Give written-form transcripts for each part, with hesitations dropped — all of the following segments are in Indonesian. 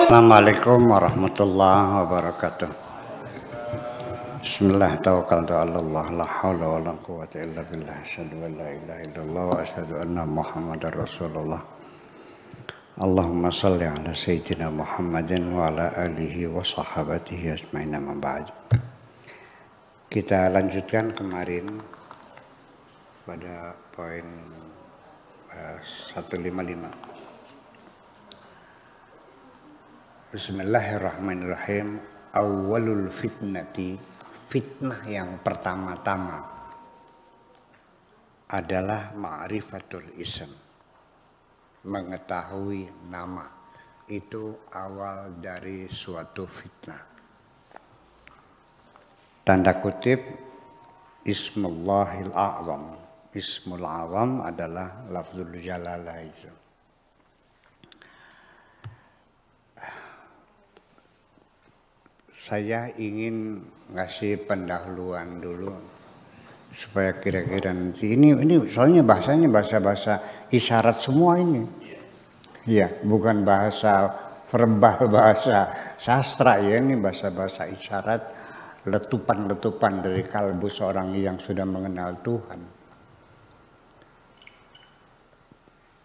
Assalamualaikum warahmatullahi wabarakatuh. Bismillah tawakkaltu 'ala Allah la haula wala quwwata illa billah asyhadu an la ilaha illallah wa asyhadu anna Muhammadar Rasulullah. Allahumma shalli ala sayyidina Muhammadin wa ala alihi wa sahabatihi ajmain amma ba'd. Kita lanjutkan kemarin pada poin 155. Bismillahirrahmanirrahim. Awwalul fitnati, fitnah yang pertama-tama adalah ma'rifatul ism, mengetahui nama. Itu awal dari suatu fitnah. Tanda kutip, Ismullahil A'zam. Ismul A'zam adalah lafzul jalalah itu. Saya ingin ngasih pendahuluan dulu supaya kira-kira nanti ini soalnya bahasanya bahasa isyarat semua ini. Ya, bukan bahasa verbal, bahasa sastra ya, ini bahasa isyarat, letupan-letupan dari kalbu seorang yang sudah mengenal Tuhan.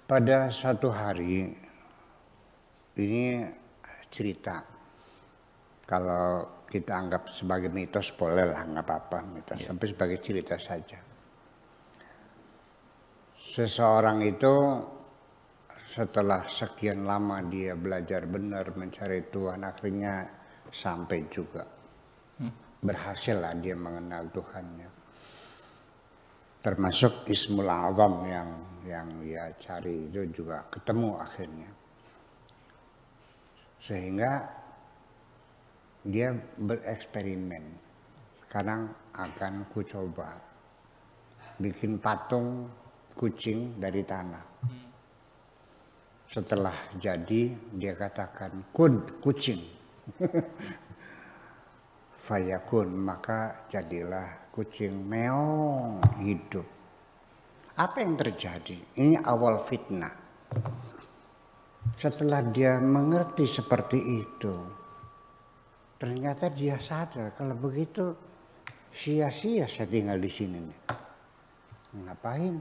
Pada suatu hari ini cerita. Kalau kita anggap sebagai mitos boleh lah, nggak apa-apa mitos, sampai sebagai cerita saja. Seseorang itu setelah sekian lama dia belajar benar mencari Tuhan, akhirnya sampai juga. Berhasil lah dia mengenal Tuhannya. Termasuk Ismul A'zam yang dia cari itu juga ketemu akhirnya. Sehingga dia bereksperimen. Sekarang akan ku coba bikin patung kucing dari tanah. Setelah jadi dia katakan kun kucing. Fayakun, maka jadilah kucing meong hidup. Apa yang terjadi? Ini awal fitnah. Setelah dia mengerti seperti itu, ternyata dia sadar kalau begitu sia-sia saya tinggal di sini nih. Ngapain?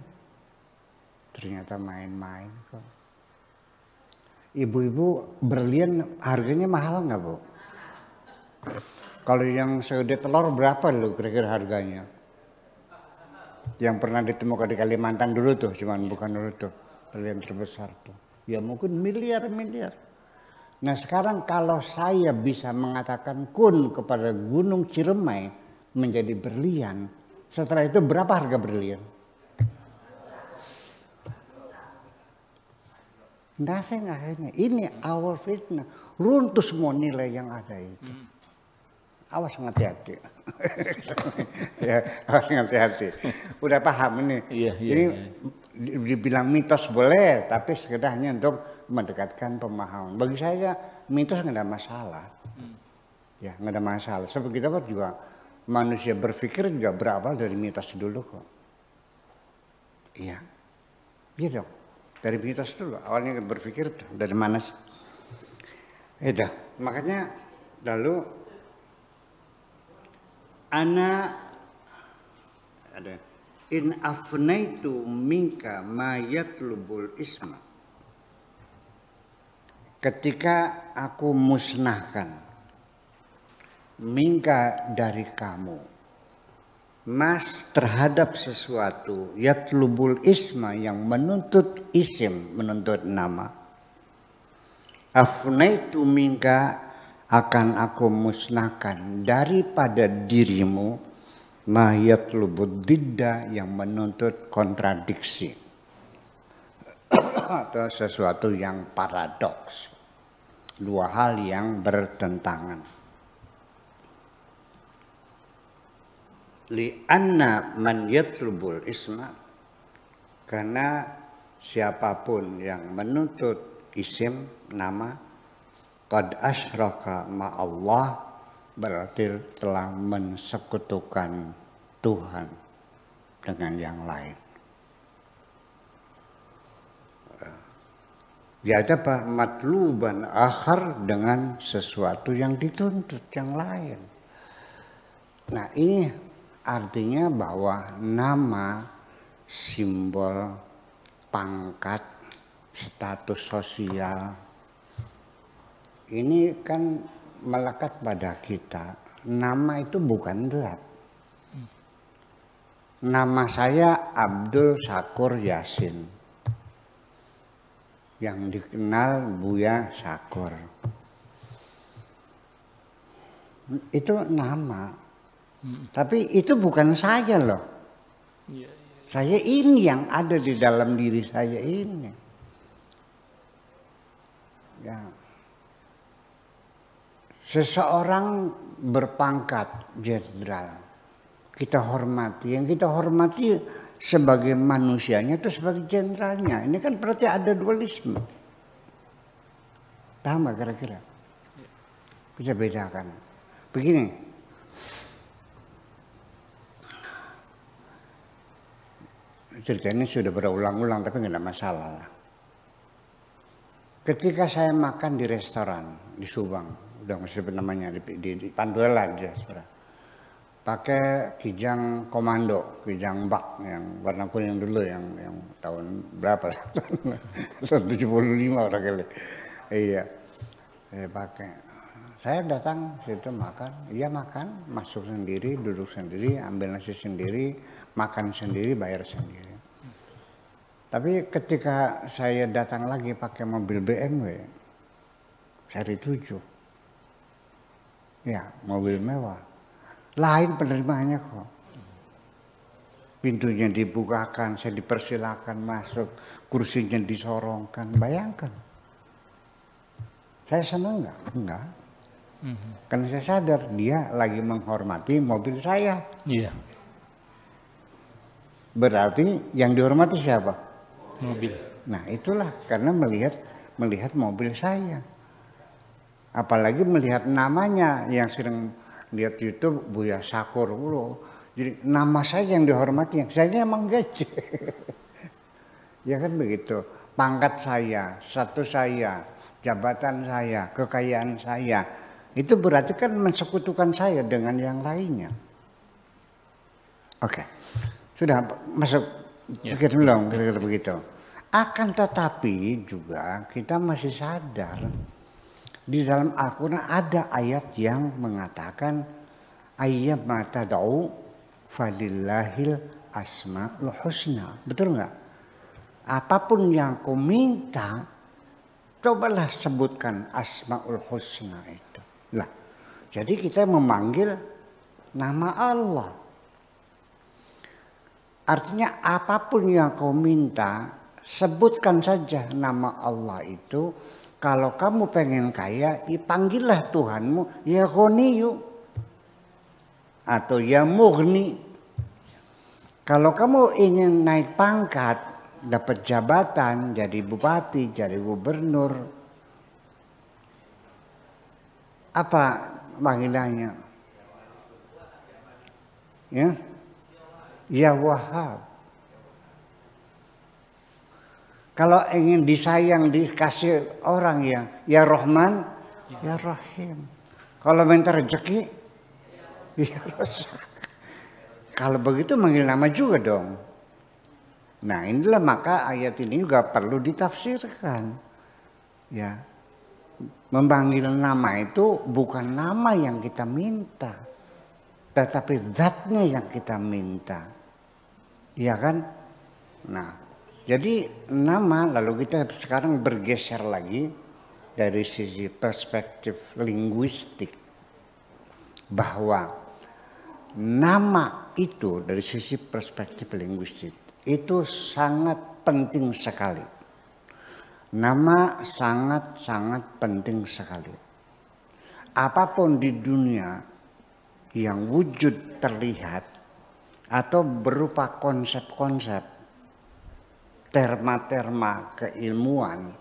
Ternyata main-main kok. Ibu-ibu, berlian harganya mahal nggak, Bu? Kalau yang segede telur berapa lo kira-kira harganya? Yang pernah ditemukan di Kalimantan dulu tuh, cuman bukan dulu tuh, berlian terbesar tuh. Ya mungkin miliar-miliar. Nah sekarang kalau saya bisa mengatakan kun kepada Gunung Ciremai menjadi berlian, setelah itu berapa harga berlian? Nothing akhirnya. Ini awal fitnah. Runtuh semua nilai yang ada itu. Awas hati-hati. Ya, awas hati-hati. Udah paham ini. Jadi dibilang mitos boleh, tapi sekedar hanya untuk mendekatkan pemahaman. Bagi saya mitos nggak ada masalah, ya nggak ada masalah. Seperti kita juga manusia berpikir juga berawal dari mitos dulu kok. Iya, iya dong. Dari mitos dulu. Awalnya berpikir dari mana sih? Itu makanya lalu ana ada in afnaitu minka ma yatlubul isma. Ketika aku musnahkan minka dari kamu, mas terhadap sesuatu yatlubul isma yang menuntut isim, menuntut nama. Afnaitu minka, akan aku musnahkan daripada dirimu ma yatlubud didda, yang menuntut kontradiksi atau sesuatu yang paradoks, dua hal yang bertentangan. Li'anna man yatlubul isma, karena siapapun yang menuntut isim, nama, qad asyraka ma'allah, berarti telah mensekutukan Tuhan dengan yang lain. Ya ada apa? Matluban akhar dengan sesuatu yang dituntut yang lain. Nah ini artinya bahwa nama, simbol, pangkat, status sosial ini kan melekat pada kita. Nama itu bukan zat. Nama saya Abdul Syakur Yasin, yang dikenal Buya Syakur. Itu nama. Tapi itu bukan saya loh. Saya ini yang ada di dalam diri saya ini. Ya. Seseorang berpangkat jenderal, kita hormati. Yang kita hormati sebagai manusianya itu sebagai jenderalnya. Ini kan berarti ada dualisme. Paham gak kira-kira? Bisa bedakan. Begini. Cerita ini sudah berulang-ulang tapi nggak ada masalah lah. Ketika saya makan di restoran di Subang, udah masih namanya di Panduela di restoran, pakai kijang komando, kijang bak yang warna kuning dulu yang tahun berapa lah, tahun 75 orang kali. Iya, saya pakai. Saya datang situ makan, iya makan, masuk sendiri, duduk sendiri, ambil nasi sendiri, makan sendiri, bayar sendiri. Tapi ketika saya datang lagi pakai mobil BMW seri 7, ya mobil mewah, lain penerimaannya kok. Pintunya dibukakan, saya dipersilakan masuk, kursinya disorongkan, bayangkan. Saya senang nggak? Enggak. Karena saya sadar dia lagi menghormati mobil saya. Iya. Berarti yang dihormati siapa? Mobil. Nah itulah karena melihat mobil saya. Apalagi melihat namanya yang sering lihat YouTube Buya Syakur. Jadi nama saya yang dihormati, saya emang gaji. Ya kan begitu. Pangkat saya, status saya, jabatan saya, kekayaan saya. Itu berarti kan mensekutukan saya dengan yang lainnya. Oke. Sudah masuk pikir dulu kira-kira begitu. Akan tetapi juga kita masih sadar di dalam Al-Quran ada ayat yang mengatakan ayyama tad'u falillahil asmaul husna. Betul nggak? Apapun yang kau minta, cobalah sebutkan asmaul husna itu. Lah, jadi kita memanggil nama Allah. Artinya apapun yang kau minta, sebutkan saja nama Allah itu. Kalau kamu pengen kaya, panggillah Tuhanmu, ya Ghaniyu atau ya Mughni. Kalau kamu ingin naik pangkat, dapat jabatan, jadi bupati, jadi gubernur, apa panggilannya? Ya Wahhab. Kalau ingin disayang, dikasih orang ya Rahman, ya Rahim. Kalau minta rezeki, ya Razak. Kalau begitu manggil nama juga dong. Nah inilah maka ayat ini juga perlu ditafsirkan. Ya, memanggil nama itu bukan nama yang kita minta, tetapi zatnya yang kita minta. Iya kan? Nah, jadi nama lalu kita sekarang bergeser lagi dari sisi perspektif linguistik bahwa nama itu dari sisi perspektif linguistik itu sangat penting sekali. Nama sangat-sangat penting sekali. Apapun di dunia yang wujud terlihat atau berupa konsep-konsep, terma-terma keilmuan,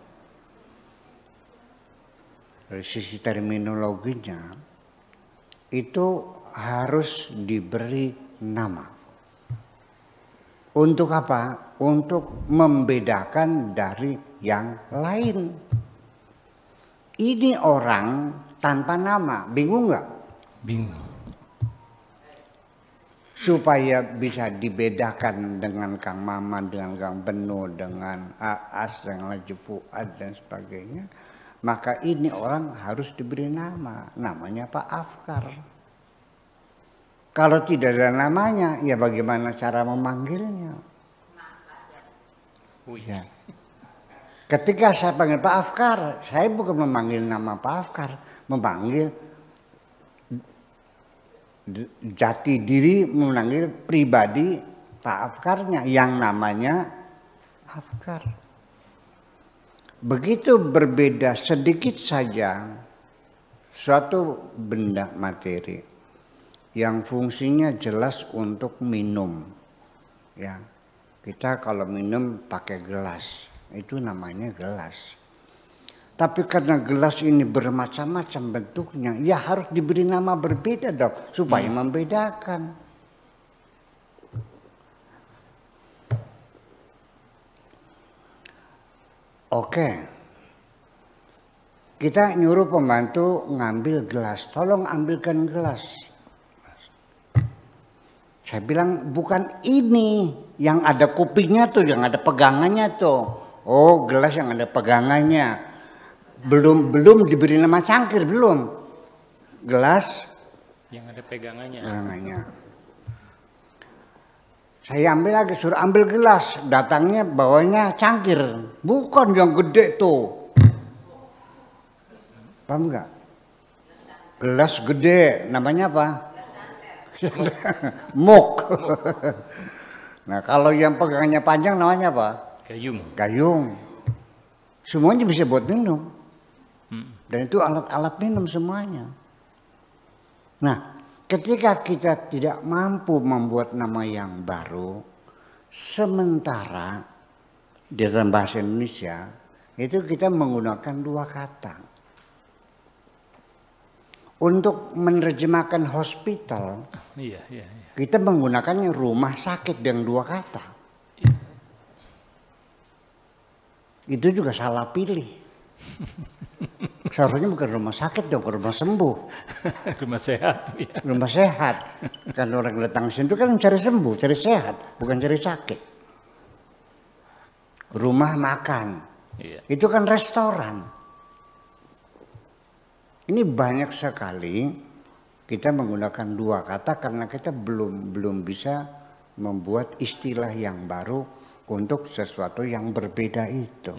dari sisi terminologinya, itu harus diberi nama. Untuk apa? Untuk membedakan dari yang lain. Ini orang tanpa nama, bingung nggak? Bingung. Supaya bisa dibedakan dengan Kang Maman, dengan Kang Beno, dengan Aas, dengan Haji Fuad dan sebagainya, maka ini orang harus diberi nama, namanya Pak Afkar. Kalau tidak ada namanya, ya bagaimana cara memanggilnya? Ya. Ketika saya panggil Pak Afkar, saya bukan memanggil nama Pak Afkar, memanggil jati diri, memanggil pribadi Pak Afkarnya yang namanya Afkar. Begitu berbeda sedikit saja suatu benda materi yang fungsinya jelas untuk minum, ya kita kalau minum pakai gelas itu namanya gelas. Tapi karena gelas ini bermacam-macam bentuknya, ya harus diberi nama berbeda dong, supaya membedakan. Oke, kita nyuruh pembantu ngambil gelas, tolong ambilkan gelas. Saya bilang bukan ini, yang ada kupingnya tuh, yang ada pegangannya tuh. Oh, gelas yang ada pegangannya. Belum diberi nama cangkir, belum. Gelas yang ada pegangannya. Saya ambil lagi, suruh ambil gelas, datangnya bawanya cangkir, bukan yang gede tuh. Paham nggak? Gelas gede, namanya apa? Muk. Nah kalau yang pegangannya panjang namanya apa? Gayung. Semuanya bisa buat minum. Dan itu alat-alat minum semuanya. Nah, ketika kita tidak mampu membuat nama yang baru, sementara di dalam bahasa Indonesia itu kita menggunakan dua kata. Untuk menerjemahkan hospital, kita menggunakannya rumah sakit dengan dua kata. Itu juga salah pilih. Seharusnya bukan rumah sakit dong, rumah sembuh. Rumah sehat. Ya. Rumah sehat. Kan orang datang ke sini itu kan cari sembuh, cari sehat, bukan cari sakit. Rumah makan, itu kan restoran. Ini banyak sekali kita menggunakan dua kata karena kita belum bisa membuat istilah yang baru untuk sesuatu yang berbeda itu.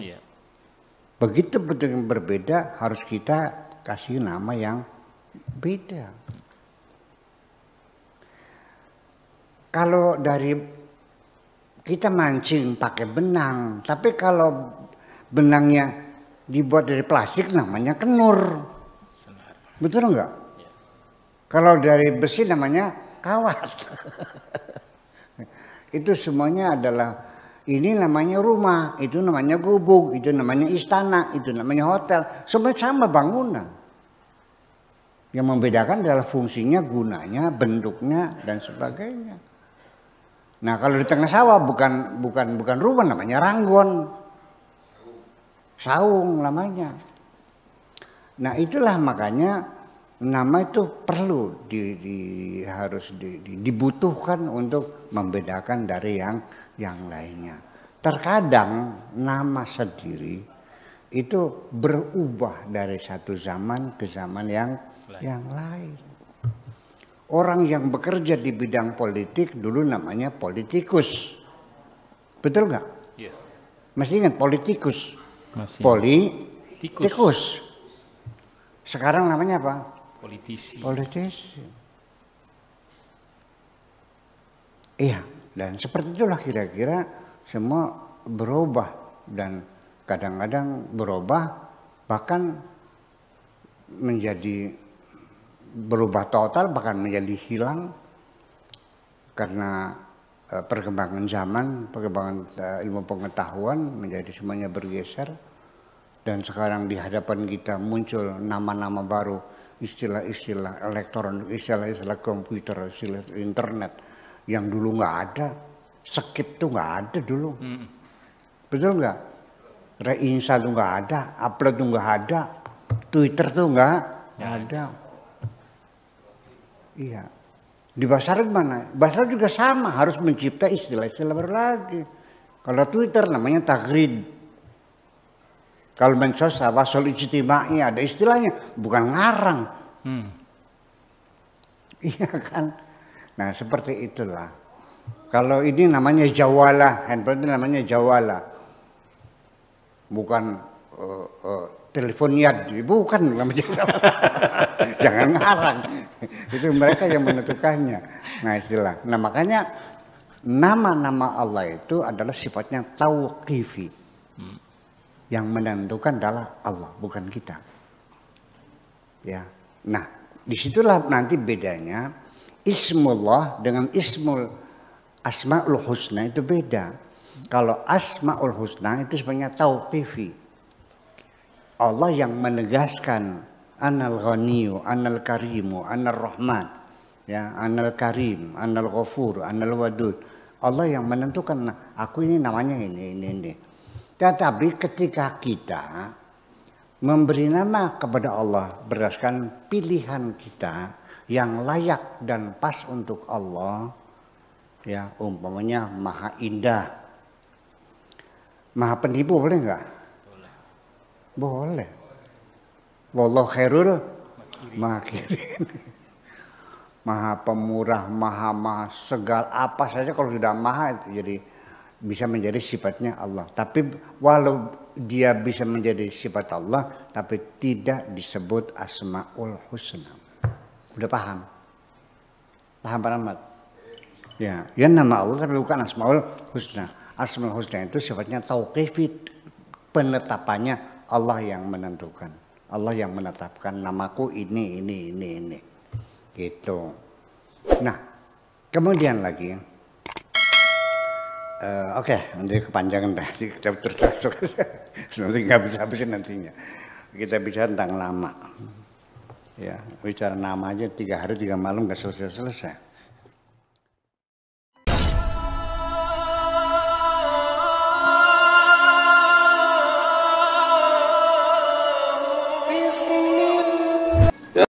Begitu bentuk yang berbeda harus kita kasih nama yang beda. Kalau dari kita mancing pakai benang, tapi kalau benangnya dibuat dari plastik namanya kenur. Betul enggak? Kalau dari besi namanya kawat. Itu semuanya adalah, ini namanya rumah, itu namanya gubuk, itu namanya istana, itu namanya hotel. Semua sama bangunan. Yang membedakan adalah fungsinya, gunanya, bentuknya, dan sebagainya. Nah kalau di tengah sawah bukan rumah, namanya ranggon. Saung namanya. Nah itulah makanya nama itu perlu harus dibutuhkan untuk membedakan dari yang lainnya. Terkadang nama sendiri itu berubah dari satu zaman ke zaman yang lain. Orang yang bekerja di bidang politik dulu namanya politikus. Betul nggak? Iya. Masih ingat politikus? Masih. Politikus. Sekarang namanya apa? Politisi. Iya. Dan seperti itulah kira-kira semua berubah dan kadang-kadang berubah bahkan menjadi berubah total bahkan menjadi hilang karena perkembangan zaman, perkembangan ilmu pengetahuan menjadi semuanya bergeser dan sekarang di hadapan kita muncul nama-nama baru, istilah-istilah elektronik, istilah-istilah komputer, istilah internet yang dulu nggak ada, skip tuh nggak ada dulu, betul nggak? Reinsa tuh nggak ada, upload tuh nggak ada, Twitter tuh nggak ada. Iya. Di Basar gimana? Basar juga sama, harus mencipta istilah-istilah baru lagi. Kalau Twitter namanya tagrid. Kalau mensos wasol ijtimai ada istilahnya, bukan ngarang. Iya kan? Nah seperti itulah. Kalau ini namanya jawala, handphone itu namanya jawala. Bukan telepon yad, bukan namanya jawala. Jangan ngarang. Itu mereka yang menentukannya. Nah istilah. Nah makanya nama-nama Allah itu adalah sifatnya tauqifi. Yang menentukan adalah Allah, bukan kita. Ya. Nah, disitulah nanti bedanya Ismullah dengan Ismul Asmaul Husna itu beda. Kalau Asmaul Husna itu sebenarnya tauqifi. Allah yang menegaskan Anal Ghaniyu, Anal Karimu, Anal Rahman, ya, Anal Karim, Anal Ghafur, Anal Wadud. Allah yang menentukan, aku ini namanya ini. Tetapi ketika kita memberi nama kepada Allah berdasarkan pilihan kita yang layak dan pas untuk Allah, ya umpamanya Maha Indah, Maha Penipu, boleh nggak? Boleh. Wallahu khairul makirin. Maha pemurah, maha segala apa saja kalau sudah maha itu jadi bisa menjadi sifatnya Allah. Tapi walau dia bisa menjadi sifat Allah, tapi tidak disebut Asmaul Husna. Udah paham? Paham Pak Ahmad? Ya, ya nama Allah tapi bukan Asmaul Husna. Asmaul Husna itu sifatnya tauqifi, penetapannya Allah yang menentukan. Allah yang menetapkan namaku ini. Gitu. Nah, kemudian lagi oke, nanti kepanjangan tadi kita terus nanti nggak bisa habis nantinya. Kita bicara tentang nama, ya bicara nama aja 3 hari 3 malam nggak selesai.